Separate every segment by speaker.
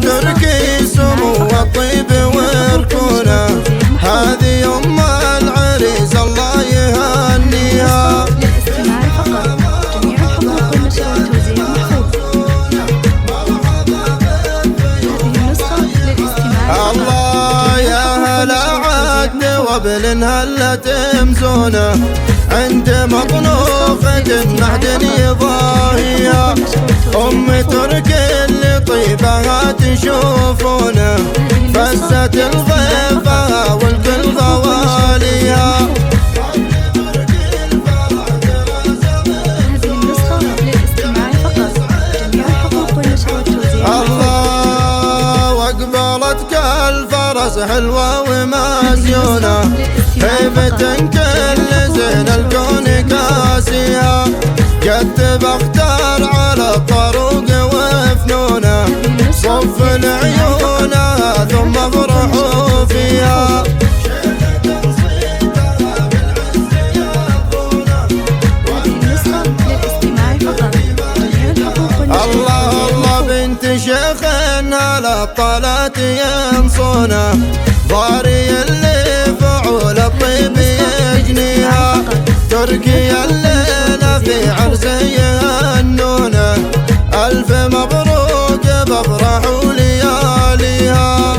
Speaker 1: تركي سمو الطيب وركونه، هذه أم العريس الله يهنيها. الله يا هلا عد وابل هلت مزونه، عند مطلوفة معدني ضاهية، أم تركي اللي طيبها تشوفونه، فزت الضيفة والكل غواليها. الله واقبلتك الفرس حلوة ومزيونة، هيبة كل زين الكون كاسيها، قد بختار على الطروق وفنونه، صف العيون ثم افرحوا فيها. الله الله بنت شيخ على الطلات ينصونه، ضاري اللي فعول الطيب يجنيها، تركي الليلة في عرسه يهنونه، ألف مبروك بفرح ولياليها.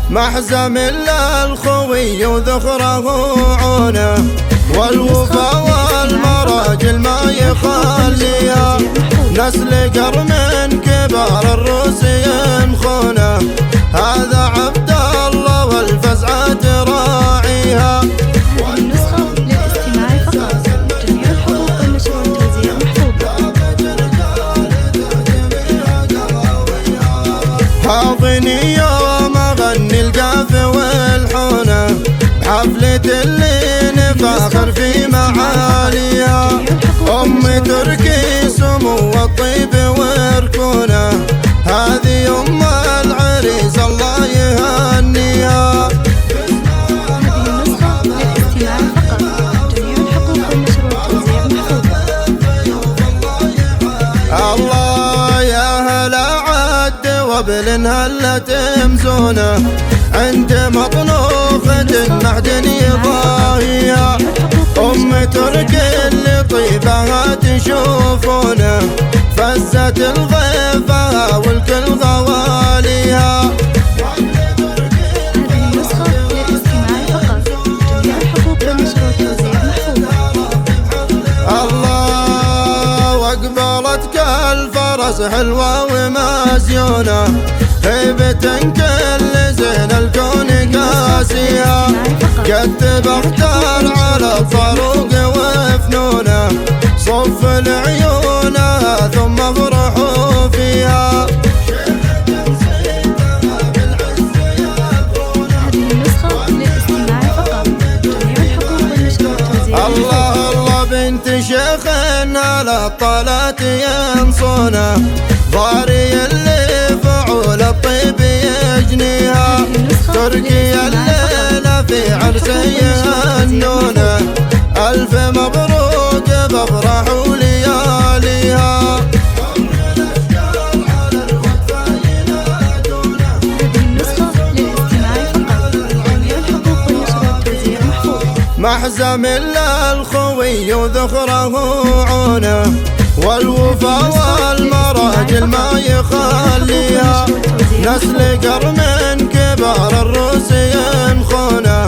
Speaker 1: محزم للخوي وذخره عونه، والوفا والمراجل ما يخليها، نسل قرن كبار الروس ينخونه، هذا عبد الله والفزعة راعيها. حاضني يوم اغني القاف والحونه، حفلة اللي نفاخر في معاليها، أم تركي سمو الطيب وركونه، هذه أم العريس الله يهنيها. الله يا هلا عد وابل هلت مزونه، عند مطلوفة معدني ضاهية، أم تركي اللي طيبها تشوفونه، فزت الضيفة والكل غواليها. الله واقبلتك الفرس حلوة ومزيونة، هيبة كل زين الكون كاسيها، قد بختار على الطروق وفنونه، صف العيون ثم افرحوا فيها. الله الله بنت شيخ على الطلات ينصونه، ضاري اللي فعول الطيب يجنيها، تركي الليلة في عرسه يهنونه، ألف مبروك بفرح ولياليها. محزم للخوي وذخره عونه، والوفا والمراجل ما يخليها، نسل قرن كبار الروس ينخونه،